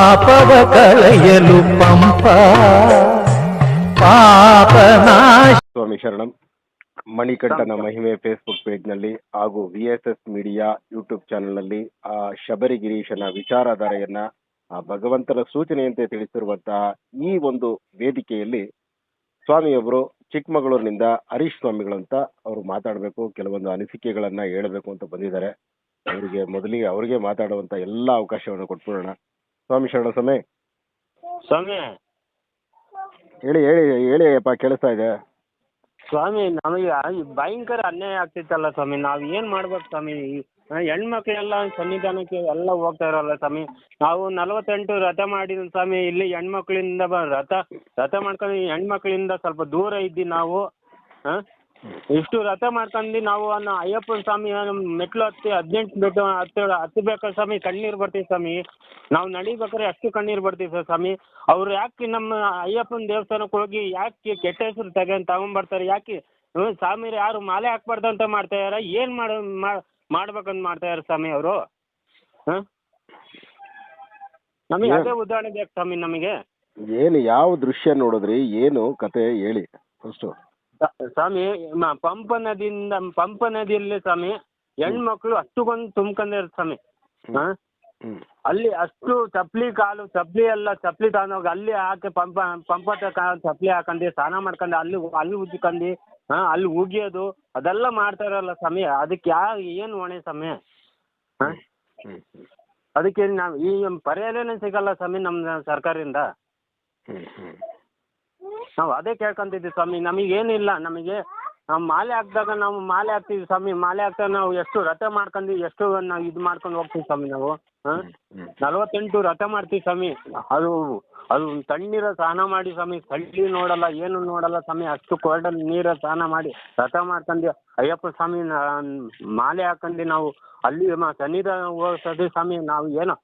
ಪಾಪವ ಕಳೆಯಲು ಪಂಪ ಪಾಪನಾಶ. ಸ್ವಾಮಿ ಶರಣಂ. ಮಣಿಕಂಠನ ಮಹಿಮೆ ಫೇಸ್ಬುಕ್ ಪೇಜ್ನಲ್ಲಿ ಹಾಗೂ VSS ಮೀಡಿಯಾ ಯೂಟ್ಯೂಬ್ ಚಾನೆಲ್ನಲ್ಲಿ ಆ ಶಬರಿಗಿರೀಶನ ವಿಚಾರಧಾರೆಯನ್ನ ಆ ಭಗವಂತನ ಸೂಚನೆಯಂತೆ ತಿಳಿಸಿರುವಂತಹ ಈ ಒಂದು ವೇದಿಕೆಯಲ್ಲಿ ಸ್ವಾಮಿಯೊಬ್ಬರು ಚಿಕ್ಕಮಗಳೂರಿನಿಂದ ಹರೀಶ್ ಸ್ವಾಮಿಗಳಂತ ಅವರು ಮಾತಾಡಬೇಕು, ಕೆಲವೊಂದು ಅನಿಸಿಕೆಗಳನ್ನ ಹೇಳಬೇಕು ಅಂತ ಬಂದಿದ್ದಾರೆ. ಅವರಿಗೆ ಮೊದಲಿಗೆ ಅವರಿಗೆ ಮಾತಾಡುವಂತ ಎಲ್ಲ ಅವಕಾಶವನ್ನು ಕೊಟ್ಬಿಡೋಣ. ಸ್ವಾಮಿ ಶರಣ ಸ್ವಾಮಿ. ಸ್ವಾಮಿ ಹೇಳಿ ಹೇಳಿ ಹೇಳಿ ಅಪ್ಪ, ಕೇಳಿಸ್ತಾ ಇದೆ. ಸ್ವಾಮಿ, ನಮಗೆ ಭಯಂಕರ ಅನ್ಯಾಯ ಆಗ್ತಿತ್ತಲ್ಲ ಸ್ವಾಮಿ. ನಾವು ಏನು ಮಾಡ್ಬೇಕು ಸ್ವಾಮಿ? ಹೆಣ್ಮಕ್ಳೆಲ್ಲ ಸನ್ನಿಧಾನಕ್ಕೆ ಎಲ್ಲ ಹೋಗ್ತಾ ಇರೋಲ್ಲ ಸ್ವಾಮಿ. ನಾವು 48 ರಥ ಮಾಡಿದ್ವಿ ಸ್ವಾಮಿ. ಇಲ್ಲಿ ಹೆಣ್ಮಕ್ಳಿಂದ ರಥ ಮಾಡ್ಕೊಂಡು ಹೆಣ್ಮಕ್ಳಿಂದ ಸ್ವಲ್ಪ ದೂರ ಇದ್ದಿ ನಾವು. ಇಷ್ಟು ರಥ ಮಾಡ್ಕೊಂಡು ನಾವು ಅಯ್ಯಪ್ಪನ ಸ್ವಾಮಿ ಮೆಟ್ಲು 18 ಮೆಟ್ಲು ಹತ್ತಬೇಕು ಸ್ವಾಮಿ. ಕಣ್ಣೀರು ಬರ್ತೀವಿ ಸ್ವಾಮಿ. ನಾವು ನಡಿಬೇಕಾದ್ರೆ ಅಷ್ಟು ಕಣ್ಣೀರು ಬರ್ತೀವಿ ಸ್ವಾಮಿ. ಅವ್ರು ಯಾಕೆ ನಮ್ಮ ಅಯ್ಯಪ್ಪನ ದೇವಸ್ಥಾನಕ್ಕೆ ಹೋಗಿ ಯಾಕೆ ಕೆಟ್ಟ ಹೆಸರು ತಗೊಂಡ್ಬರ್ತಾರೆ? ಯಾಕೆ ಸ್ವಾಮಿ ಯಾರು ಮಾಲೆ ಹಾಕ್ಬಾರ್ದು ಅಂತ ಮಾಡ್ತಾ ಇದಾರೆ? ಏನು ಮಾಡ್ಬೇಕಂತ ಮಾಡ್ತಾ ಇದಾರೆ ಸ್ವಾಮಿ ಅವರು? ನಮಗೆ ಅದೇ ಉದಾಹರಣೆ ಬೇಕು ಸ್ವಾಮಿ. ನಮಗೆ ಏನು ಯಾವ ದೃಶ್ಯ ನೋಡಿದ್ರಿ, ಏನು ಕತೆ ಹೇಳಿ ಫಸ್ಟು. ಸ್ವಾಮಿ, ಪಂಪ ನದಿಯಲ್ಲಿ ಸ್ವಾಮಿ ಹೆಣ್ಮಕ್ಳು ಅಷ್ಟುಗೊಂದು ತುಂಬ್ಕೊಂಡಿರ್ ಸ್ವಾಮಿ. ಅಲ್ಲಿ ಅಷ್ಟು ಚಪ್ಪಲಿ ಎಲ್ಲ ಚಪ್ಪಲಿ ತಗೊಂಡೋಗಿ ಅಲ್ಲಿ ಹಾಕಿ ಪಂಪ ಚಪ್ಪಲಿ ಹಾಕೊಂಡು ಸ್ನಾನ ಮಾಡ್ಕೊಂಡು ಅಲ್ಲಿ ಉಜ್ಕೊಂಡು ಅಲ್ಲಿ ಉಗಿಯೋದು ಅದೆಲ್ಲ ಮಾಡ್ತಾರಲ್ಲ ಸ್ವಾಮಿ. ಅದಕ್ಕೆ ಏನು ಹೊಣೆ ಸ್ವಾಮಿ? ಅದಕ್ಕೆ ನಾವು ಈ ಪರಿಹಾರನೇ ಸಿಗಲ್ಲ ಸ್ವಾಮಿ ನಮ್ಮ ಸರ್ಕಾರದಿಂದ. ನಾವು ಅದೇ ಕೇಳ್ಕೊಂತಿದ್ವಿ ಸ್ವಾಮಿ. ನಮಗೇನಿಲ್ಲ, ನಮಗೆ ನಾವು ಮಾಲೆ ಹಾಕಿದಾಗ ನಾವು ಮಾಲೆ ಹಾಕ್ತೀವಿ ಸ್ವಾಮಿ. ಮಾಲೆ ಹಾಕ್ದಾಗ ನಾವು ಎಷ್ಟು ರಥ ಮಾಡ್ಕೊಂಡು ಎಷ್ಟು ನಾವು ಇದು ಮಾಡ್ಕೊಂಡು ಹೋಗ್ತೀವಿ ಸ್ವಾಮಿ. ನಾವು 48 ರಥ ಮಾಡ್ತೀವಿ ಸ್ವಾಮಿ. ಅದು ತಣ್ಣೀರ ಸ್ನಾನ ಮಾಡಿ ಸ್ವಾಮಿ. ಕಳ್ಳಿ ನೋಡಲ್ಲ, ಏನು ನೋಡಲ್ಲ ಸ್ವಾಮಿ. ಅಷ್ಟು ಕೋಲ್ಡಲ್ಲಿ ನೀರ ಸ್ನಾನ ಮಾಡಿ ರಥ ಮಾಡ್ಕೊಂಡು ಅಯ್ಯಪ್ಪ ಸ್ವಾಮಿ ಮಾಲೆ ಹಾಕೊಂಡು ನಾವು ಅಲ್ಲಿ ಸನ್ನಿಧಾನ ಹೋಗ್ತೀವಿ ಸ್ವಾಮಿ. ನಾವು ಏನೋ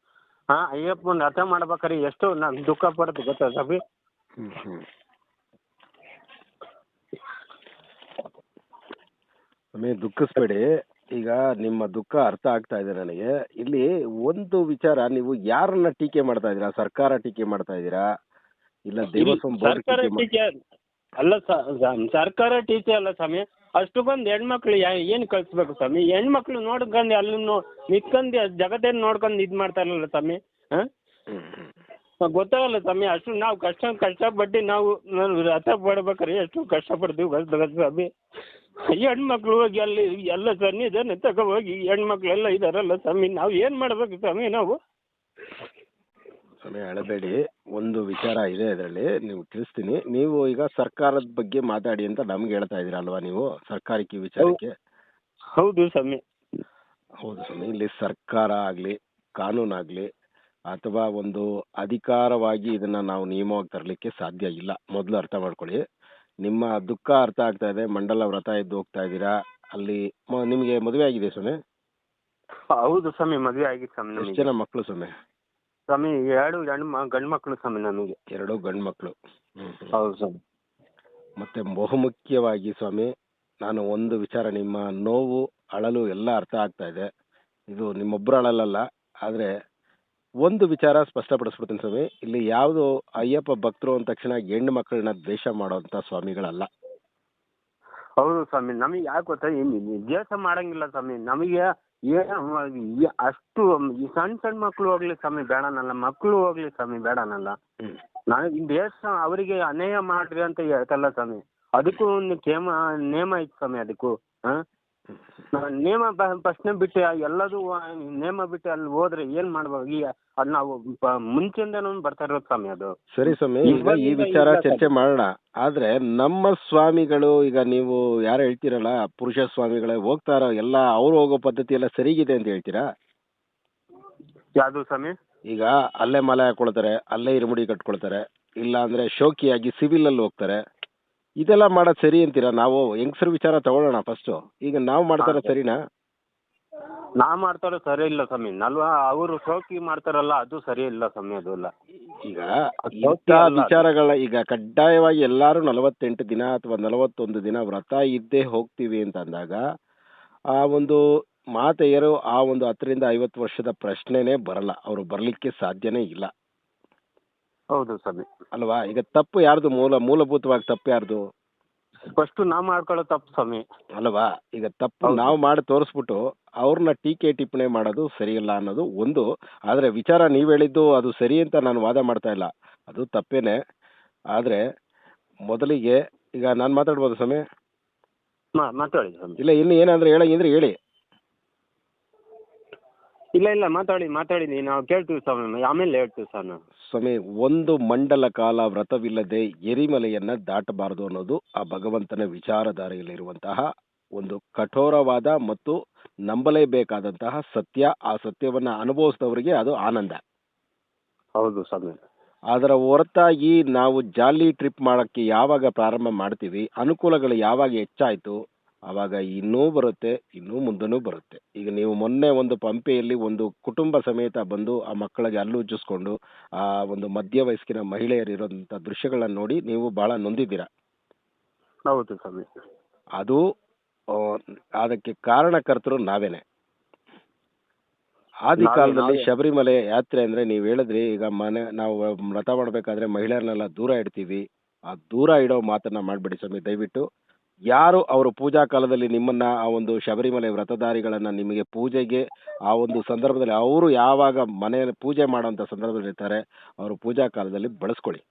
ಅಯ್ಯಪ್ಪನ ರಥ ಮಾಡ್ಬೇಕಾದ್ರೆ ಎಷ್ಟು ನಾವು ದುಃಖ ಪಡೋದು ಗೊತ್ತಾ ಸ್ವಾಮಿ? ಸ್ವಾಮಿ ದುಃಖಿಸ್ಬೇಡಿ. ಈಗ ನಿಮ್ಮ ದುಃಖ ಅರ್ಥ ಆಗ್ತಾ ಇದೆ ನನಗೆ. ಇಲ್ಲಿ ಒಂದು ವಿಚಾರ, ನೀವು ಯಾರನ್ನ ಟೀಕೆ ಮಾಡ್ತಾ ಇದ್ದೀರಾ? ಸರ್ಕಾರ ಟೀಕೆ ಮಾಡ್ತಾ ಇದ್ದೀರಾ, ಇಲ್ಲ ದೇವಸ್ವಾಮಿ ಸರ್ಕಾರ ಟೀಕೆ ಅಲ್ಲ ಸರ್ಕಾರ ಟೀಕೆ ಅಲ್ಲ ಸ್ವಾಮಿ. ಅಷ್ಟಕ್ಕೊಂದು ಹೆಣ್ಮಕ್ಳು ಏನು ಕಳಿಸ್ಬೇಕು ಸ್ವಾಮಿ? ಹೆಣ್ಮಕ್ಳು ನೋಡ್ಕೊಂಡು ಅಲ್ಲಿ ನಿಂತ್ಕೊಂಡು ಜಗತ್ತೇನು ನೋಡ್ಕೊಂಡು ಇದು ಮಾಡ್ತಾರಲ್ಲ ಸ್ವಾಮಿ. ಗೊತ್ತಾಗಲ್ಲ ಸ್ವಾಮಿ. ಅಷ್ಟು ನಾವು ಕಷ್ಟಪಟ್ಟು ನಾವು ರಥ ಪಡ್ಬೇಕಾರೆ ಎಷ್ಟು ಕಷ್ಟಪಡ್ತೀವಿ ಗೊತ್ತಾಗ ಸ್ವಾಮಿ. ಹೆಣ್ಮಕ್ಳು ಹೋಗಿ ಅಲ್ಲಿ ಎಲ್ಲ ಸನ್ನಿಧಾನ ತಗೋ ಹೋಗಿ ಹೆಣ್ಮಕ್ಳೆಲ್ಲ ಇದಾರಲ್ಲ ಸ್ವಾಮಿ. ನಾವು ಏನು ಮಾಡ್ಬೇಕು ಸ್ವಾಮಿ? ನಾವು ಸ್ವಾಮಿ ಅಳಬೇಡಿ, ಒಂದು ವಿಚಾರ ಇದೆ ಇದರಲ್ಲಿ, ನೀವು ತಿಳಿಸ್ತೀನಿ. ನೀವು ಈಗ ಸರ್ಕಾರದ ಬಗ್ಗೆ ಮಾತಾಡಿ ಅಂತ ನಮ್ಗೆ ಹೇಳ್ತಾ ಇದ್ದೀರಾ ಅಲ್ವಾ ನೀವು, ಸರ್ಕಾರಕ್ಕೆ ವಿಚಾರಕ್ಕೆ? ಹೌದು ಸ್ವಾಮಿ. ಹೌದು ಸ್ವಾಮಿ. ಇಲ್ಲಿ ಸರ್ಕಾರ ಆಗಲಿ ಕಾನೂನಾಗಲಿ ಅಥವಾ ಒಂದು ಅಧಿಕಾರವಾಗಿ ಇದನ್ನ ನಾವು ನಿಯಮವಾಗಿ ತರಲಿಕ್ಕೆ ಸಾಧ್ಯ ಇಲ್ಲ. ಮೊದಲು ಅರ್ಥ ಮಾಡ್ಕೊಳ್ಳಿ. ನಿಮ್ಮ ದುಃಖ ಅರ್ಥ ಆಗ್ತಾ ಇದೆ. ಮಂಡಲ ವ್ರತ ಇದ್ದು ಹೋಗ್ತಾ ಇದ್ದೀರಾ. ಅಲ್ಲಿ ನಿಮಗೆ ಮದುವೆ ಆಗಿದೆ ಸ್ವಾಮಿ? ಹೌದು ಸ್ವಾಮಿ, ಮದುವೆ ಆಗಿತ್ತು ಸ್ವಾಮಿ. ಎಷ್ಟು ಜನ ಮಕ್ಕಳು ಸ್ವಾಮಿ? ಸ್ವಾಮಿ 2 ಗಂಡು ಮಕ್ಕಳು ಸ್ವಾಮಿ ನಮಗೆ. 2 ಗಂಡು ಮಕ್ಕಳು. ಹೌದು ಸ್ವಾಮಿ. ಮತ್ತೆ ಬಹುಮುಖ್ಯವಾಗಿ ಸ್ವಾಮಿ, ನಾನು ಒಂದು ವಿಚಾರ, ನಿಮ್ಮ ನೋವು ಅಳಲು ಎಲ್ಲ ಅರ್ಥ ಆಗ್ತಾ ಇದೆ. ಇದು ನಿಮ್ಮೊಬ್ಬರು ಅಳಲಲ್ಲ, ಆದರೆ ಒಂದು ವಿಚಾರ ಸ್ಪಷ್ಟಪಡಿಸ್ಬಿಡ್ತೀನಿ ಸ್ವಾಮಿ. ಇಲ್ಲಿ ಯಾವುದು ಅಯ್ಯಪ್ಪ ಭಕ್ತರು ಅಂದ ತಕ್ಷಣ ಹೆಣ್ಣು ಮಕ್ಕಳನ್ನ ದ್ವೇಷ ಮಾಡೋಂಥ ಸ್ವಾಮಿಗಳಲ್ಲ. ಹೌದು ಸ್ವಾಮಿ. ನಮಗೆ ಯಾಕೆ ಗೊತ್ತಾ, ದ್ವೇಷ ಮಾಡಂಗಿಲ್ಲ ಸ್ವಾಮಿ. ನಮಗೆ ಅಷ್ಟು ಸಣ್ಣ ಮಕ್ಕಳು ಹೋಗ್ಲಿ ಸ್ವಾಮಿ ಬೇಡನಲ್ಲ, ಮಕ್ಕಳು ಹೋಗ್ಲಿ ಸ್ವಾಮಿ ಬೇಡನಲ್ಲ. ನನಗೆ ದೇಶ ಅವರಿಗೆ ಅನ್ಯಾಯ ಮಾಡ್ರಿ ಅಂತ ಹೇಳ್ತಲ್ಲ ಸ್ವಾಮಿ. ಅದಕ್ಕೂ ಒಂದು ನೇಮ ಐತೆ ಸ್ವಾಮಿ. ಅದಕ್ಕೂ ನೇಮ ಪ್ರಶ್ನೆ ಬಿಟ್ಟು ಎಲ್ಲದೂ ನೇಮ ಬಿಟ್ಟು ಅಲ್ಲಿ ಹೋದ್ರೆ ಏನ್ ಮಾಡ್ಬೇಕು? ಈಗ ಅದು ನಾವು ಮುಂಚೆಯಿಂದನೂ ಬರ್ತಾ ಇರೋದು ಸ್ವಾಮಿ. ಅದು ಸರಿ ಸ್ವಾಮಿ, ಈಗ ಈ ವಿಚಾರ ಚರ್ಚೆ ಮಾಡೋಣ. ಆದ್ರೆ ನಮ್ಮ ಸ್ವಾಮಿಗಳು, ಈಗ ನೀವು ಯಾರು ಹೇಳ್ತೀರಲ್ಲ ಪುರುಷ ಸ್ವಾಮಿಗಳೇ ಹೋಗ್ತಾರ, ಎಲ್ಲ ಅವ್ರು ಹೋಗೋ ಪದ್ಧತಿ ಎಲ್ಲ ಸರಿಗಿದೆ ಅಂತ ಹೇಳ್ತೀರಾ? ಯಾವುದು ಸ್ವಾಮಿ? ಈಗ ಅಲ್ಲೇ ಮಾಲೆ ಹಾಕೊಳ್ತಾರೆ, ಅಲ್ಲೇ ಇರುಮುಡಿ ಕಟ್ಕೊಳ್ತಾರೆ, ಇಲ್ಲ ಅಂದ್ರೆ ಶೋಕಿಯಾಗಿ ಸಿವಿಲ್ ಅಲ್ಲಿ ಹೋಗ್ತಾರೆ. ಇದೆಲ್ಲ ಮಾಡೋದು ಸರಿ ಅಂತೀರಾ? ನಾವು ಹೆಂಗಸರ ವಿಚಾರ ತಗೊಳ್ಳೋಣ ಫಸ್ಟ್. ಈಗ ನಾವು ಮಾಡ್ತಾರ ಸರಿನಾ? ನಾವು ಮಾಡ್ತಾರೋ ಸರಿ ಇಲ್ಲ ಸ್ವಾಮಿ. ಅವರು ಶೋಕಿ ಮಾಡ್ತಾರಲ್ಲ ಅದು ಸರಿ ಇಲ್ಲ ಸ್ವಾಮಿ. ಅದು ಇಲ್ಲ. ಈಗ ಇಂಥ ವಿಚಾರಗಳ ಈಗ ಕಡ್ಡಾಯವಾಗಿ ಎಲ್ಲಾರು 48 ದಿನ ಅಥವಾ 41 ದಿನ ವ್ರತ ಇದ್ದೇ ಹೋಗ್ತೀವಿ ಅಂತ ಅಂದಾಗ ಆ ಒಂದು ಮಾತೆಯರು ಆ ಒಂದು 10 ರಿಂದ 50 ವರ್ಷದ ಪ್ರಶ್ನೆನೇ ಬರಲ್ಲ. ಅವರು ಬರ್ಲಿಕ್ಕೆ ಸಾಧ್ಯನೇ ಇಲ್ಲ. ಹೌದು ಸ್ವಾಮಿ. ಅಲ್ವಾ? ಈಗ ತಪ್ಪು ಯಾರ್ದು? ಮೂಲಭೂತವಾಗಿ ತಪ್ಪು ಯಾರ್ದು? ಫಸ್ಟ್ ನಾವು ಮಾಡ್ಕೊಳ್ಳೋ ತಪ್ಪು ಸ್ವಾಮಿ. ಅಲ್ವಾ? ಈಗ ತಪ್ಪು ಹೌದು. ನಾವು ಮಾಡಿ ತೋರಿಸ್ಬಿಟ್ಟು ಅವ್ರನ್ನ ಟೀಕೆ ಟಿಪ್ಪಣಿ ಮಾಡೋದು ಸರಿಯಲ್ಲ ಅನ್ನೋದು ಒಂದು. ಆದರೆ ವಿಚಾರ ನೀವು ಹೇಳಿದ್ದು ಅದು ಸರಿ ಅಂತ ನಾನು ವಾದ ಮಾಡ್ತಾ ಇಲ್ಲ, ಅದು ತಪ್ಪೇನೆ. ಆದರೆ ಮೊದಲಿಗೆ ಈಗ ನಾನು ಮಾತಾಡ್ಬೋದು ಸ್ವಾಮಿ? ಮಾತಾಡಿ ಸ್ವಾಮಿ. ಇಲ್ಲ, ಇನ್ನು ಏನಾದರೂ ಹೇಳಂಗಿದ್ರೆ ಹೇಳಿ. ಇಲ್ಲ ಮಾತಾಡಿ ನಾವು ಕೇಳ್ತೀವಿ ಸ್ವಾಮಿ, ಆಮೇಲೆ ಹೇಳ್ತೀವಿ ಸರ್ ನಾವು. ಸ್ವಾಮಿ, ಒಂದು ಮಂಡಲ ಕಾಲ ವ್ರತವಿಲ್ಲದೆ ಎರಿಮಲೆಯನ್ನ ದಾಟಬಾರದು ಅನ್ನೋದು ಆ ಭಗವಂತನ ವಿಚಾರಧಾರೆಯಲ್ಲಿರುವಂತಹ ಒಂದು ಕಠೋರವಾದ ಮತ್ತು ನಂಬಲೇಬೇಕಾದಂತಹ ಸತ್ಯ. ಆ ಸತ್ಯವನ್ನ ಅನುಭವಿಸಿದವರಿಗೆ ಅದು ಆನಂದ. ಹೌದು ಸ್ವಾಮಿ. ಅದರ ಹೊರತಾಗಿ ನಾವು ಜಾಲಿ ಟ್ರಿಪ್ ಮಾಡೋಕ್ಕೆ ಯಾವಾಗ ಪ್ರಾರಂಭ ಮಾಡ್ತೀವಿ, ಅನುಕೂಲಗಳು ಯಾವಾಗ ಹೆಚ್ಚಾಯಿತು, ಆವಾಗ ಇನ್ನೂ ಬರುತ್ತೆ, ಇನ್ನೂ ಮುಂದೂ ಬರುತ್ತೆ. ಈಗ ನೀವು ಮೊನ್ನೆ ಒಂದು ಪಂಪೆಯಲ್ಲಿ ಒಂದು ಕುಟುಂಬ ಸಮೇತ ಬಂದು ಆ ಮಕ್ಕಳಿಗೆ ಹಲ್ಲುಜ್ಜಿಸ್ಕೊಂಡು ಆ ಒಂದು ಮಧ್ಯವಯಸ್ಕಿನ ಮಹಿಳೆಯರಿರೋಂಥ ದೃಶ್ಯಗಳನ್ನು ನೋಡಿ ನೀವು ಭಾಳ ನೊಂದಿದ್ದೀರಾ. ಹೌದು ಸ್ವಾಮಿ. ಅದು ಅದಕ್ಕೆ ಕಾರಣಕರ್ತರು ನಾವೇನೆ. ಆದಿ ಕಾಲದಲ್ಲಿ ಶಬರಿಮಲೆ ಯಾತ್ರೆ ಅಂದರೆ ನೀವು ಹೇಳಿದ್ರಿ, ಈಗ ನಾವು ವ್ರತ ಮಾಡಬೇಕಾದ್ರೆ ಮಹಿಳೆಯರನ್ನೆಲ್ಲ ದೂರ ಇಡ್ತೀವಿ. ಆ ದೂರ ಇಡೋ ಮಾತನ್ನ ಮಾಡಬೇಡಿ ಸ್ವಾಮಿ ದಯವಿಟ್ಟು. ಯಾರು ಅವರು ಪೂಜಾ ಕಾಲದಲ್ಲಿ ನಿಮ್ಮನ್ನ ಆ ಒಂದು ಶಬರಿಮಲೆ ವ್ರತಧಾರಿಗಳನ್ನ ನಿಮಗೆ ಪೂಜೆಗೆ ಆ ಒಂದು ಸಂದರ್ಭದಲ್ಲಿ ಅವರು ಯಾವಾಗ ಮನೆಯಲ್ಲಿ ಪೂಜೆ ಮಾಡೋಂಥ ಸಂದರ್ಭದಲ್ಲಿ ಇರ್ತಾರೆ, ಅವರು ಪೂಜಾ ಕಾಲದಲ್ಲಿ ಬಳಸ್ಕೊಳ್ಳಿ.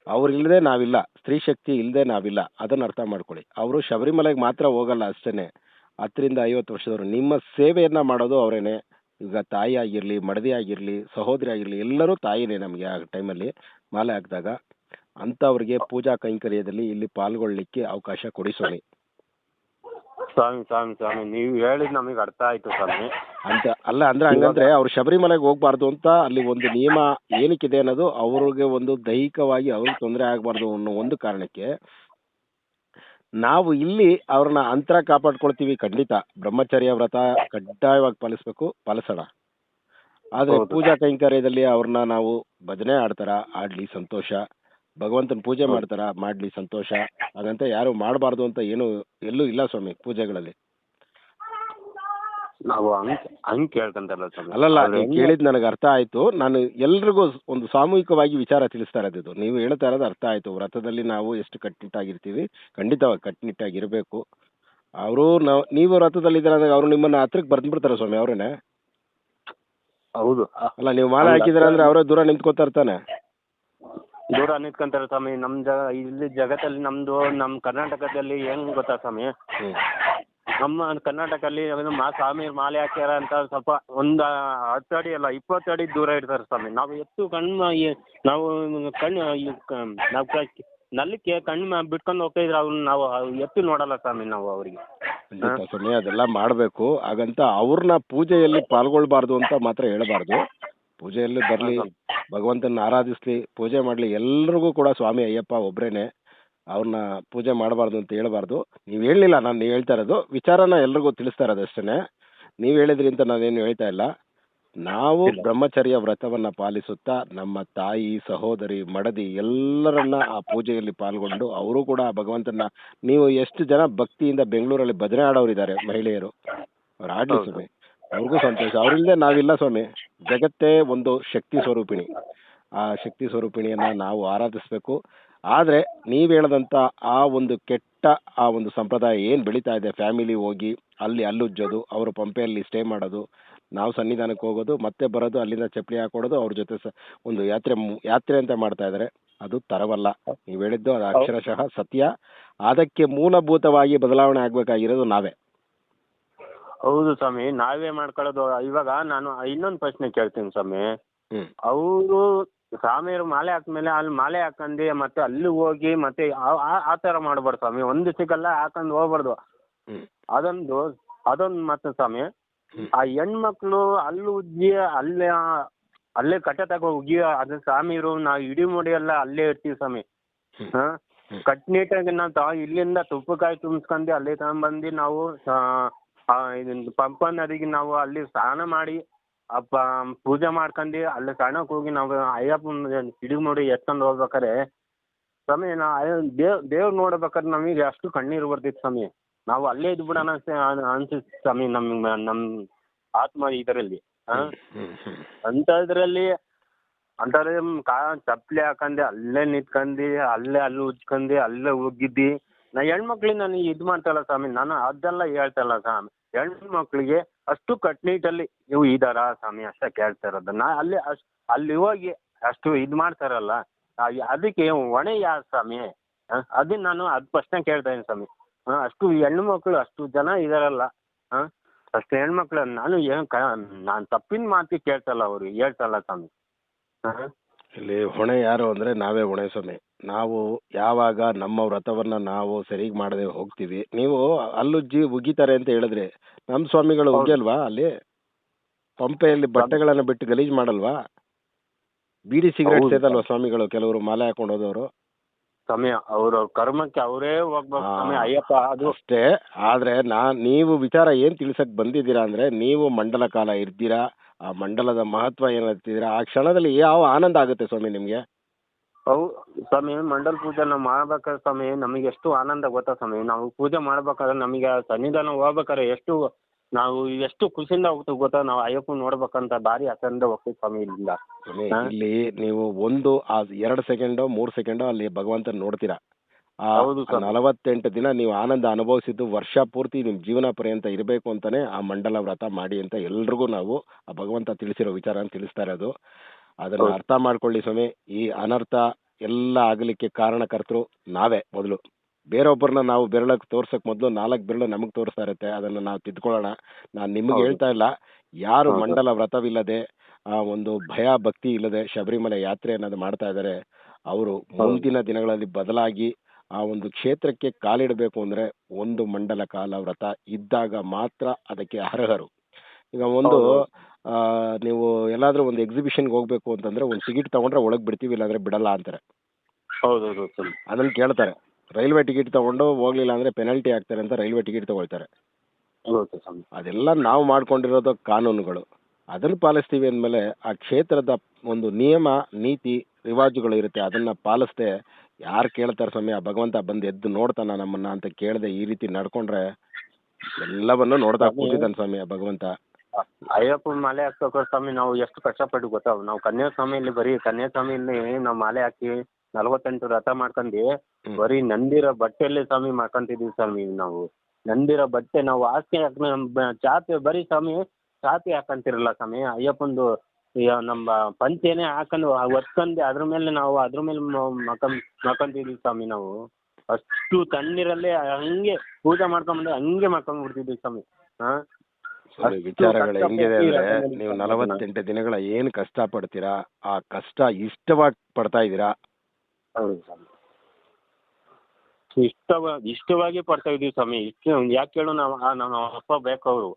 ಅವ್ರು ಇಲ್ಲದೆ ನಾವಿಲ್ಲ, ಸ್ತ್ರೀ ಶಕ್ತಿ ಇಲ್ಲದೆ ನಾವಿಲ್ಲ, ಅದನ್ನು ಅರ್ಥ ಮಾಡ್ಕೊಳ್ಳಿ. ಅವರು ಶಬರಿಮಲೆಗೆ ಮಾತ್ರ ಹೋಗಲ್ಲ ಅಷ್ಟೇ. 10ರಿಂದ 50 ವರ್ಷದವರು ನಿಮ್ಮ ಸೇವೆಯನ್ನ ಮಾಡೋದು ಅವರೇನೆ. ಈಗ ತಾಯಿ ಆಗಿರಲಿ, ಮಡದಿ ಆಗಿರಲಿ, ಸಹೋದರಿ ಆಗಿರಲಿ, ಎಲ್ಲರೂ ತಾಯಿನೇ ನಮಗೆ ಆ ಟೈಮಲ್ಲಿ ಮಾಲೆ ಹಾಕಿದಾಗ. ಅಂಥವ್ರಿಗೆ ಪೂಜಾ ಕೈಂಕರ್ಯದಲ್ಲಿ ಇಲ್ಲಿ ಪಾಲ್ಗೊಳ್ಳಿಕ್ಕೆ ಅವಕಾಶ ಕೊಡಿ ಸ್ವಾಮಿ. ಸ್ವಾಮಿ ನೀವು ಹೇಳಿದ್ ನಮಗೆ ಅರ್ಥ ಆಯ್ತು ಸ್ವಾಮಿ. ಅಂತ ಅಲ್ಲ ಅಂದ್ರೆ ಹಂಗಂದ್ರೆ ಅವ್ರು ಶಬರಿಮಲೆಗೆ ಹೋಗ್ಬಾರ್ದು ಅಂತ ಅಲ್ಲಿ ಒಂದು ನಿಯಮ ಏನಕ್ಕಿದೆ ಅನ್ನೋದು, ಅವ್ರಿಗೆ ಒಂದು ದೈಹಿಕವಾಗಿ ಅವ್ರಿಗೆ ತೊಂದರೆ ಆಗಬಾರ್ದು ಅನ್ನೋ ಒಂದು ಕಾರಣಕ್ಕೆ ನಾವು ಇಲ್ಲಿ ಅವ್ರನ್ನ ಅಂತರ ಕಾಪಾಡ್ಕೊಳ್ತೀವಿ. ಖಂಡಿತ ಬ್ರಹ್ಮಚರ್ಯ ವ್ರತ ಕಡ್ಡಾಯವಾಗಿ ಪಾಲಿಸೋಣ. ಆದರೆ ಪೂಜಾ ಕೈಂಕರ್ಯದಲ್ಲಿ ಅವ್ರನ್ನ ನಾವು ಭಜನೆ ಆಡ್ಲಿ ಸಂತೋಷ, ಭಗವಂತನ ಪೂಜೆ ಮಾಡ್ಲಿ ಸಂತೋಷ. ಹಾಗಂತ ಯಾರು ಮಾಡಬಾರ್ದು ಅಂತ ಏನು ಎಲ್ಲೂ ಇಲ್ಲ ಸ್ವಾಮಿ ಪೂಜೆಗಳಲ್ಲಿ. ನಾವು ಹಂಗೆ ಕೇಳ್ಕೊಂತಲ್ಲ ಸ್ವಾಮಿ. ಅಲ್ಲಲ್ಲ, ನೀವು ಕೇಳಿದ್ ನನಗೆ ಅರ್ಥ ಆಯ್ತು. ನಾನು ಎಲ್ರಿಗೂ ಒಂದು ಸಾಮೂಹಿಕವಾಗಿ ವಿಚಾರ ತಿಳಿಸ್ತಾ ಇರೋದು. ನೀವು ಹೇಳ್ತಾ ಇರೋದು ಅರ್ಥ ಆಯ್ತು. ವ್ರತದಲ್ಲಿ ನಾವು ಎಷ್ಟು ಕಟ್ಟುನಿಟ್ಟಾಗಿರ್ತೀವಿ, ಖಂಡಿತವಾಗಿ ಕಟ್ಟುನಿಟ್ಟಾಗಿರ್ಬೇಕು. ಅವರು ನೀವು ವ್ರತದಲ್ಲಿದ್ದಾರೆ, ಅವರು ನಿಮ್ಮನ್ನ ಹತ್ರಕ್ಕೆ ಬರ್ದ್ಬಿಡ್ತಾರೆ ಸ್ವಾಮಿ ಅವರೇನೆ. ಹೌದು. ಅಲ್ಲ, ನೀವು ಮಾಲೆ ಹಾಕಿದ್ರೆ ಅಂದ್ರೆ ಅವರೇ ದೂರ ನಿಂತ್ಕೋತಾ ಇರ್ತಾನೆ. ದೂರ ನಿಂತ್ಕೊಂತಾರೆ ಸ್ವಾಮಿ. ಇಲ್ಲಿ ಜಗತ್ತಲ್ಲಿ ನಮ್ಮ ಕರ್ನಾಟಕದಲ್ಲಿ ಏನು ಗೊತ್ತಾ ಸ್ವಾಮಿ, ನಮ್ಮ ಕರ್ನಾಟಕದಲ್ಲಿ ಸ್ವಾಮಿ ಮಾಲೆ ಹಾಕ್ಯಾರ ಅಂತ ಸ್ವಲ್ಪ ಒಂದು 10 ಅಡಿ ಅಲ್ಲ 20 ಅಡಿ ದೂರ ಇಡ್ತಾರೆ ಸ್ವಾಮಿ. ನಾವು ನಾವು ನಲ್ಲಿಕ್ಕೆ ಕಣ್ಣು ಬಿಟ್ಕೊಂಡು ಹೋಗ್ತಾ ಇದ್ರೆ ಅವ್ರನ್ನ ನಾವು ಎತ್ತು ನೋಡಲ್ಲ ಸ್ವಾಮಿ ನಾವು ಅವರಿಗೆ. ಸ್ವಾಮಿ ಅದೆಲ್ಲ ಮಾಡಬೇಕು. ಹಾಗಂತ ಅವ್ರನ್ನ ಪೂಜೆಯಲ್ಲಿ ಪಾಲ್ಗೊಳ್ಬಾರ್ದು ಅಂತ ಮಾತ್ರ ಹೇಳಬಾರ್ದು. ಪೂಜೆಯಲ್ಲಿ ಬರಲಿ, ಭಗವಂತನ ಆರಾಧಿಸ್ಲಿ, ಪೂಜೆ ಮಾಡಲಿ. ಎಲ್ರಿಗೂ ಕೂಡ ಸ್ವಾಮಿ ಅಯ್ಯಪ್ಪ ಒಬ್ಬರೇನೆ, ಅವ್ರನ್ನ ಪೂಜೆ ಮಾಡಬಾರ್ದು ಅಂತ ಹೇಳಬಾರ್ದು. ನೀವು ಹೇಳಲಿಲ್ಲ, ನಾನು ಹೇಳ್ತಾ ಇರೋದು ವಿಚಾರನ ಎಲ್ರಿಗೂ ತಿಳಿಸ್ತಾ ಇರೋದು ಅಷ್ಟೇ. ನೀವು ಹೇಳಿದ್ರಿ ಅಂತ ನಾನೇನು ಹೇಳ್ತಾ ಇಲ್ಲ. ನಾವು ಬ್ರಹ್ಮಚರ್ಯ ವ್ರತವನ್ನು ಪಾಲಿಸುತ್ತಾ ನಮ್ಮ ತಾಯಿ, ಸಹೋದರಿ, ಮಡದಿ ಎಲ್ಲರನ್ನ ಆ ಪೂಜೆಯಲ್ಲಿ ಪಾಲ್ಗೊಂಡು ಅವರು ಕೂಡ ಭಗವಂತನ, ನೀವು ಎಷ್ಟು ಜನ ಭಕ್ತಿಯಿಂದ ಬೆಂಗಳೂರಲ್ಲಿ ಭಜನೆ ಆಡೋರಿದ್ದಾರೆ ಮಹಿಳೆಯರು, ಅವ್ರು ಆಡಲಿ ಸ್ವಾಮಿ, ಅವ್ರಿಗೂ ಸಂತೋಷ. ಅವ್ರಿಲ್ಲದೆ ನಾವಿಲ್ಲ ಸ್ವಾಮಿ. ಜಗತ್ತೇ ಒಂದು ಶಕ್ತಿ ಸ್ವರೂಪಿಣಿ. ಆ ಶಕ್ತಿ ಸ್ವರೂಪಿಣಿಯನ್ನು ನಾವು ಆರಾಧಿಸಬೇಕು. ಆದರೆ ನೀವು ಹೇಳದಂಥ ಆ ಒಂದು ಕೆಟ್ಟ ಆ ಒಂದು ಸಂಪ್ರದಾಯ ಏನು ಬೆಳೀತಾ ಇದೆ, ಫ್ಯಾಮಿಲಿ ಹೋಗಿ ಅಲ್ಲಿ ಹಲ್ಲುಜ್ಜೋದು, ಅವರು ಪಂಪೆಯಲ್ಲಿ ಸ್ಟೇ ಮಾಡೋದು, ನಾವು ಸನ್ನಿಧಾನಕ್ಕೆ ಹೋಗೋದು, ಮತ್ತೆ ಬರೋದು, ಅಲ್ಲಿಂದ ಚಪ್ಪಲಿ ಹಾಕೊಡೋದು, ಅವ್ರ ಜೊತೆ ಒಂದು ಯಾತ್ರೆ ಅಂತ ಮಾಡ್ತಾ ಇದ್ದಾರೆ. ಅದು ತರವಲ್ಲ. ನೀವು ಹೇಳಿದ್ದು ಅದು ಅಕ್ಷರಶಃ ಸತ್ಯ. ಅದಕ್ಕೆ ಮೂಲಭೂತವಾಗಿ ಬದಲಾವಣೆ ಆಗಬೇಕಾಗಿರೋದು ನಾವೇ. ಹೌದು ಸ್ವಾಮಿ, ನಾವೇ ಮಾಡ್ಕೊಳ್ಳೋದು. ಇವಾಗ ನಾನು ಇನ್ನೊಂದು ಪ್ರಶ್ನೆ ಕೇಳ್ತೀನಿ ಸ್ವಾಮಿ. ಅವರು ಸ್ವಾಮಿಯವರು ಮಾಲೆ ಹಾಕ್ಮೇಲೆ ಅಲ್ಲಿ ಮಾಲೆ ಹಾಕಂಡು ಮತ್ತೆ ಅಲ್ಲಿ ಹೋಗಿ ಮತ್ತೆ ಆ ಥರ ಮಾಡ್ಬಾರ್ದು ಸ್ವಾಮಿ. ಒಂದು ಸಿಗಲ್ಲ ಹಾಕೊಂಡು ಹೋಗ್ಬಾರ್ದು. ಅದೊಂದು ಮತ್ತೆ ಸ್ವಾಮಿ, ಆ ಹೆಣ್ಮಕ್ಳು ಅಲ್ಲಿ ಉಜ್ಜಿ ಅಲ್ಲೇ ಕಟ್ಟೆ ತಗೋ ಉಗ್ಗಿ ಅದು ಸ್ವಾಮಿಯವರು ನಾವು ಇಡೀ ಮುಡಿ ಎಲ್ಲ ಅಲ್ಲೇ ಇರ್ತೀವಿ ಸ್ವಾಮಿ. ಕಟ್ನಿಟ್ಟಾಗಿ ನಾವು ಇಲ್ಲಿಂದ ತುಪ್ಪಕಾಯಿ ತುಂಬಿಸ್ಕೊಂಡು ಅಲ್ಲೇ ತಗೊಂಡ್ಬಂದು ನಾವು ಪಂಪ ನದಿಗೆ ನಾವು ಅಲ್ಲಿ ಸ್ನಾನ ಮಾಡಿ ಪೂಜೆ ಮಾಡ್ಕೊಂಡು ಅಲ್ಲಿ ಸ್ನಾನಕ್ಕೆ ಹೋಗಿ ನಾವು ಅಯ್ಯಪ್ಪನ ಇಡೀ ಮುಡಿ ಎತ್ಕೊಂಡು ಹೋಗ್ಬೇಕಾರೆ ಸ್ವಾಮಿ, ದೇವ್ರು ನೋಡ್ಬೇಕಾದ್ರೆ ನಮಗೆ ಅಷ್ಟು ಕಣ್ಣೀರು ಬರ್ತಿತ್ತು ಸ್ವಾಮಿ. ನಾವು ಅಲ್ಲೇ ಇದ್ಬಿಡೋಣ ಅನ್ಸಿತ್ತು ಸ್ವಾಮಿ ನಮ್ಮ ಆತ್ಮ ಇದರಲ್ಲಿ. ಅಂಥದ್ರಲ್ಲಿ ಅಂತಾರೆ ಚಪ್ಪಲಿ ಹಾಕಂಡು ಅಲ್ಲೇ ನಿಂತ್ಕಂಡು ಅಲ್ಲೇ ಉಜ್ಕಂಡು ಅಲ್ಲೇ ಉಗ್ಗಿದ್ದಿ ನಾ ಹೆಣ್ಮಕ್ಳಿಗೆ ನಾನು ಇದು ಮಾಡ್ತಾಯಿಲ್ಲ ಸ್ವಾಮಿ, ನಾನು ಅದೆಲ್ಲ ಹೇಳ್ತಾಯಿಲ್ಲ ಸ್ವಾಮಿ. ಹೆಣ್ಮಕ್ಳಿಗೆ ಅಷ್ಟು ಕಟ್ನಿಟ್ಟಲ್ಲಿ ಇವು ಇದ್ದಾರ ಸ್ವಾಮಿ ಅಷ್ಟೇ ಕೇಳ್ತಾ ಇರೋದು. ನಾ ಅಲ್ಲಿ ಹೋಗಿ ಅಷ್ಟು ಇದು ಮಾಡ್ತಾರಲ್ಲ ಅದಕ್ಕೆ ಹೊಣೆ ಯಾರು ಸ್ವಾಮಿ? ಅದನ್ನ ನಾನು ಅದು ಪ್ರಶ್ನೆ ಕೇಳ್ತಾ ಇದ್ದೀನಿ ಸ್ವಾಮಿ. ಅಷ್ಟು ಹೆಣ್ಮಕ್ಳು ಅಷ್ಟು ಜನ ಇದ್ದಾರಲ್ಲ, ಅಷ್ಟು ಹೆಣ್ಮಕ್ಳು ನಾನು ತಪ್ಪಿನ ಮಾತಿ ಕೇಳ್ತಲ್ಲ ಅವ್ರಿಗೆ ಹೇಳ್ತಲ್ಲ ಸ್ವಾಮಿ. ಇಲ್ಲಿ ಹೊಣೆ ಯಾರು ಅಂದರೆ ನಾವೇ ಹೊಣೆ ಸ್ವಾಮಿ. ನಾವು ಯಾವಾಗ ನಮ್ಮ ವ್ರತವನ್ನು ನಾವು ಸರಿಗೆ ಮಾಡದೆ ಹೋಗ್ತೀವಿ, ನೀವು ಅಲ್ಲುಜ್ಜಿ ಉಗಿತಾರೆ ಅಂತ ಹೇಳಿದ್ರೆ ನಮ್ಮ ಸ್ವಾಮಿಗಳು ಉಗಿಯಲ್ವಾ? ಅಲ್ಲಿ ಪಂಪೆಯಲ್ಲಿ ಬಟ್ಟೆಗಳನ್ನು ಬಿಟ್ಟು ಗಲೀಜು ಮಾಡಲ್ವಾ? ಬೀಡಿ ಸಿಗರೇಟ್ ಸೇದಲ್ವಾ ಸ್ವಾಮಿಗಳು? ಕೆಲವರು ಮಾಲೆ ಹಾಕೊಂಡು ಹೋದವರು ಸ್ವಾಮಿ ಅವ್ರ ಕರ್ಮಕ್ಕೆ ಅವರೇ ಹೋಗ್ಬೇಕು ಸ್ವಾಮಿ. ಅಯ್ಯಪ್ಪ ಅದು ಅಷ್ಟೇ. ಆದರೆ ನೀವು ವಿಚಾರ ಏನು ತಿಳ್ಸಕ್ಕೆ ಬಂದಿದ್ದೀರಾ ಅಂದರೆ, ನೀವು ಮಂಡಲ ಕಾಲ ಇರ್ತೀರಾ, ಆ ಮಂಡಲದ ಮಹತ್ವ ಏನಿರ್ತೀರಾ, ಆ ಕ್ಷಣದಲ್ಲಿ ಯಾವ ಆನಂದ ಆಗುತ್ತೆ ಸ್ವಾಮಿ ನಿಮಗೆ? ಸ್ವಾಮಿ ಮಂಡಲ ಪೂಜೆ ನಾವು ಮಾಡ್ಬೇಕಾದ್ರೆ ಸ್ವಾಮಿ ನಮಗೆ ಎಷ್ಟು ಆನಂದ ಗೊತ್ತಾ ಸ್ವಾಮಿ? ನಾವು ಪೂಜೆ ಮಾಡ್ಬೇಕಾದ್ರೆ ನಮಗೆ ಸನ್ನಿಧಾನ ಹೋಗ್ಬೇಕಾದ್ರೆ ಎಷ್ಟು ಖುಷಿಯಿಂದ ಹೋಗ್ತೀವಿ ಗೊತ್ತಾ? ನಾವು ಅಯ್ಯಪ್ಪನ ನೋಡ್ಬೇಕಂತ ಭಾರಿ ಆಸೆಯಿಂದ ಹೋಗ್ತೀವಿ ಸ್ವಾಮಿ. ಇಲ್ಲಿಂದ ಇಲ್ಲಿ ನೀವು 2 ಸೆಕೆಂಡೋ 3 ಸೆಕೆಂಡೋ ಅಲ್ಲಿ ಭಗವಂತನ ನೋಡ್ತೀರಾ. 48 ದಿನ ನೀವು ಆನಂದ ಅನುಭವಿಸಿದ್ದು ವರ್ಷ ಪೂರ್ತಿ ನಿಮ್ಮ ಜೀವನ ಪರ್ಯಂತ ಇರಬೇಕು ಅಂತಾನೆ ಆ ಮಂಡಲ ವ್ರತ ಮಾಡಿ ಅಂತ ಎಲ್ರಿಗೂ ನಾವು ಆ ಭಗವಂತ ತಿಳಿಸಿರೋ ವಿಚಾರ ತಿಳಿಸ್ತಾ ಇರೋದು. ಅದನ್ನು ಅರ್ಥ ಮಾಡ್ಕೊಳ್ಳಿ ಸ್ವಾಮಿ. ಈ ಅನರ್ಥ ಎಲ್ಲ ಆಗಲಿಕ್ಕೆ ಕಾರಣಕರ್ತರು ನಾವೇ. ಮೊದಲು ಬೇರೊಬ್ಬರನ್ನ ನಾವು ಬೆರಳಕ್ಕೆ ತೋರ್ಸಕ್ಕೆ ಮೊದಲು 4 ಬೆರಳು ನಮಗೆ ತೋರಿಸ್ತಾ ಇರುತ್ತೆ. ಅದನ್ನು ನಾವು ತಿದ್ಕೊಳ್ಳೋಣ. ನಾನು ನಿಮಗೆ ಹೇಳ್ತಾ ಇಲ್ಲ, ಯಾರು ಮಂಡಲ ವ್ರತವಿಲ್ಲದೆ ಒಂದು ಭಯ ಭಕ್ತಿ ಇಲ್ಲದೆ ಶಬರಿಮಲೆ ಯಾತ್ರೆ ಅನ್ನೋದು ಮಾಡ್ತಾ ಇದ್ದಾರೆ, ಅವರು ಮುಂದಿನ ದಿನಗಳಲ್ಲಿ ಬದಲಾಗಿ ಆ ಒಂದು ಕ್ಷೇತ್ರಕ್ಕೆ ಕಾಲಿಡಬೇಕು ಅಂದರೆ ಒಂದು ಮಂಡಲ ಕಾಲ ವ್ರತ ಇದ್ದಾಗ ಮಾತ್ರ ಅದಕ್ಕೆ ಅರ್ಹರು. ಈಗ ನೀವು ಎಲ್ಲಾದರೂ ಒಂದು ಎಕ್ಸಿಬಿಷನ್ಗೆ ಹೋಗ್ಬೇಕು ಅಂತಂದ್ರೆ ಒಂದು ಟಿಕೆಟ್ ತಗೊಂಡ್ರೆ ಒಳಗೆ ಬಿಡ್ತೀವಿ, ಇಲ್ಲಾಂದ್ರೆ ಬಿಡಲ್ಲ ಅಂತಾರೆ. ಹೌದೌದು ಅದನ್ನು ಕೇಳ್ತಾರೆ. ರೈಲ್ವೆ ಟಿಕೆಟ್ ತಗೊಂಡು ಹೋಗ್ಲಿಲ್ಲ ಅಂದ್ರೆ ಪೆನಲ್ಟಿ ಆಗ್ತಾರೆ ಅಂತ ರೈಲ್ವೆ ಟಿಕೆಟ್ ತಗೊಳ್ತಾರೆ. ಅದೆಲ್ಲ ನಾವು ಮಾಡ್ಕೊಂಡಿರೋದು ಕಾನೂನುಗಳು. ಅದನ್ನು ಪಾಲಿಸ್ತೀವಿ ಅಂದಮೇಲೆ ಆ ಕ್ಷೇತ್ರದ ಒಂದು ನಿಯಮ ನೀತಿ ರಿವಾಜುಗಳು ಇರುತ್ತೆ, ಅದನ್ನ ಪಾಲಿಸ್ದೆ ಯಾರು ಕೇಳ್ತಾರೆ ಸ್ವಾಮಿ? ಆ ಭಗವಂತ ಬಂದು ಎದ್ದು ನೋಡ್ತಾನ ನಮ್ಮನ್ನ ಅಂತ ಕೇಳದೆ ಈ ರೀತಿ ನಡ್ಕೊಂಡ್ರೆ ಎಲ್ಲವನ್ನು ನೋಡ್ತಾ ಕೂತಿದ್ದಾನೆ ಸ್ವಾಮಿ ಆ ಭಗವಂತ. ಅಯ್ಯಪ್ಪನ ಮಾಲೆ ಹಾಕ್ಬೇಕು ಸ್ವಾಮಿ. ನಾವು ಎಷ್ಟು ಕಷ್ಟಪಟ್ಟು ಗೊತ್ತಾ? ನಾವು ಕನ್ಯಾಸ್ವಾಮಿಯಲ್ಲಿ ಬರೀ ಕನ್ಯಾಸ್ವಾಮಿಯಲ್ಲಿ ನಾವು ಮಾಲೆ ಹಾಕಿ 48 ವ್ರತ ಮಾಡ್ಕೊಂಡು ಬರೀ ನಂದಿರೋ ಬಟ್ಟೆಯಲ್ಲಿ ಸ್ವಾಮಿ ಮಾಡ್ಕೊಂತಿದೀವಿ ಸ್ವಾಮಿ. ನಾವು ನಂದಿರೋ ಬಟ್ಟೆ ನಾವು ಹಾಕಿ ಚಾಪೆ ಬರೀ ಸ್ವಾಮಿ ಚಾಪೆ ಹಾಕಂತಿರಲ್ಲ ಸ್ವಾಮಿ. ಅಯ್ಯಪ್ಪಂದು ನಮ್ಮ ಪಂಚೆನೇ ಹಾಕೊಂಡು ಒತ್ಕೊಂಡು ಅದ್ರ ಮೇಲೆ ಮಕ್ಕಂತಿದೀವಿ ಸ್ವಾಮಿ. ನಾವು ಅಷ್ಟು ತಣ್ಣೀರಲ್ಲೇ ಹಂಗೆ ಪೂಜೆ ಮಾಡ್ಕೊಂಡ್ಬಂದು ಹಂಗೆ ಮಾಡ್ಕೊಂಡ್ಬಿಡ್ತಿದ್ವಿ ಸ್ವಾಮಿ. ವಿಚಾರಗಳು ಹೆಂಗಿದೆ ಅಂದ್ರೆ, ನೀವು 48 ದಿನಗಳ ಏನು ಕಷ್ಟ ಪಡ್ತೀರಾ, ಆ ಕಷ್ಟ ಇಷ್ಟವಾಗಿ ಪಡ್ತಾ ಇದ್ದೀರಾ? ಹೌದು ಸ್ವಾಮಿ, ಇಷ್ಟವಾಗಿ ಪಡ್ತಾ ಇದೀವಿ ಸ್ವಾಮಿ. ಯಾಕೆ ಹೇಳು? ನಮ್ಮ ಅಪ್ಪ ಬೇಕವರು,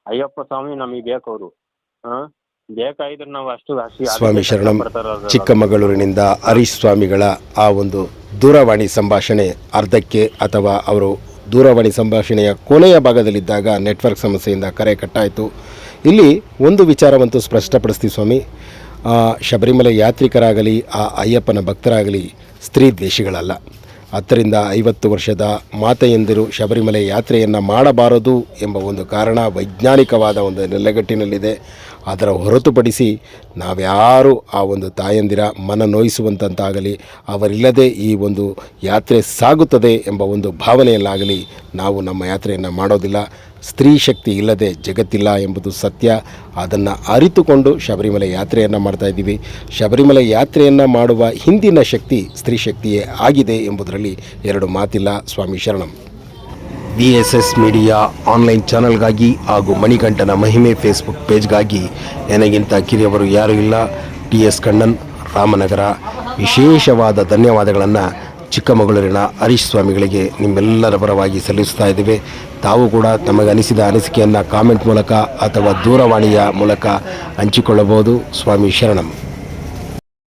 ಅಯ್ಯಪ್ಪ ಸ್ವಾಮಿ ನಮಗೆ ಬೇಕವರು. ಬೇಕಾಗಿದ್ರೆ ನಾವು ಅಷ್ಟು ಸ್ವಾಮಿ ಶರಣಂ. ಚಿಕ್ಕಮಗಳೂರಿನಿಂದ ಹರೀಶ್ ಸ್ವಾಮಿಗಳ ಆ ಒಂದು ದೂರವಾಣಿ ಸಂಭಾಷಣೆ ಅರ್ಧಕ್ಕೆ ಅಥವಾ ಅವರು ದೂರವಾಣಿ ಸಂಭಾಷಣೆಯ ಕೊನೆಯ ಭಾಗದಲ್ಲಿದ್ದಾಗ ನೆಟ್ವರ್ಕ್ ಸಮಸ್ಯೆಯಿಂದ ಕರೆ ಕಟ್ಟಾಯಿತು. ಇಲ್ಲಿ ಒಂದು ವಿಚಾರವಂತೂ ಸ್ಪಷ್ಟಪಡಿಸ್ತೀವಿ ಸ್ವಾಮಿ, ಶಬರಿಮಲೆ ಯಾತ್ರಿಕರಾಗಲಿ ಆ ಅಯ್ಯಪ್ಪನ ಭಕ್ತರಾಗಲಿ ಸ್ತ್ರೀ ದ್ವೇಷಿಗಳಲ್ಲ. 10ರಿಂದ 50 ವರ್ಷದ ಮಾತೆಯಂದಿರು ಶಬರಿಮಲೆ ಯಾತ್ರೆಯನ್ನು ಮಾಡಬಾರದು ಎಂಬ ಒಂದು ಕಾರಣ ವೈಜ್ಞಾನಿಕವಾದ ಒಂದು ನೆಲೆಗಟ್ಟಿನಲ್ಲಿದೆ. ಅದರ ಹೊರತುಪಡಿಸಿ ನಾವ್ಯಾರೂ ಆ ಒಂದು ತಾಯಂದಿರ ಮನ ನೋಯಿಸುವಂತಾಗಲಿ, ಅವರಿಲ್ಲದೆ ಈ ಒಂದು ಯಾತ್ರೆ ಸಾಗುತ್ತದೆ ಎಂಬ ಒಂದು ಭಾವನೆಯಲ್ಲಾಗಲಿ ನಾವು ನಮ್ಮ ಯಾತ್ರೆಯನ್ನು ಮಾಡೋದಿಲ್ಲ. ಸ್ತ್ರೀ ಶಕ್ತಿ ಇಲ್ಲದೆ ಜಗತ್ತಿಲ್ಲ ಎಂಬುದು ಸತ್ಯ. ಅದನ್ನು ಅರಿತುಕೊಂಡು ಶಬರಿಮಲೆ ಯಾತ್ರೆಯನ್ನು ಮಾಡ್ತಾಯಿದ್ದೀವಿ. ಶಬರಿಮಲೆ ಯಾತ್ರೆಯನ್ನು ಮಾಡುವ ಹಿಂದಿನ ಶಕ್ತಿ ಸ್ತ್ರೀ ಶಕ್ತಿಯೇ ಆಗಿದೆ ಎಂಬುದರಲ್ಲಿ 2 ಮಾತಿಲ್ಲ. ಸ್ವಾಮಿ ಶರಣಂ. VSS ಮೀಡಿಯಾ ಆನ್ಲೈನ್ ಚಾನಲ್ಗಾಗಿ ಹಾಗೂ ಮಣಿಕಂಠನ ಮಹಿಮೆ ಫೇಸ್ಬುಕ್ ಪೇಜ್ಗಾಗಿ ನನಗಿಂತ ಕಿರಿಯವರು ಯಾರೂ ಇಲ್ಲ. TS ಕಣ್ಣನ್, ರಾಮನಗರ. ವಿಶೇಷವಾದ ಧನ್ಯವಾದಗಳನ್ನು ಚಿಕ್ಕಮಗಳೂರಿನ ಹರೀಶ್ ಸ್ವಾಮಿಗಳಿಗೆ ನಿಮ್ಮೆಲ್ಲರ ಪರವಾಗಿ ಸಲ್ಲಿಸ್ತಾ ಇದ್ದೇವೆ. ತಾವು ಕೂಡ ತಮಗನಿಸಿದ ಅನಿಸಿಕೆಯನ್ನು ಕಾಮೆಂಟ್ ಮೂಲಕ ಅಥವಾ ದೂರವಾಣಿಯ ಮೂಲಕ ಹಂಚಿಕೊಳ್ಳಬಹುದು. ಸ್ವಾಮಿ ಶರಣಂ.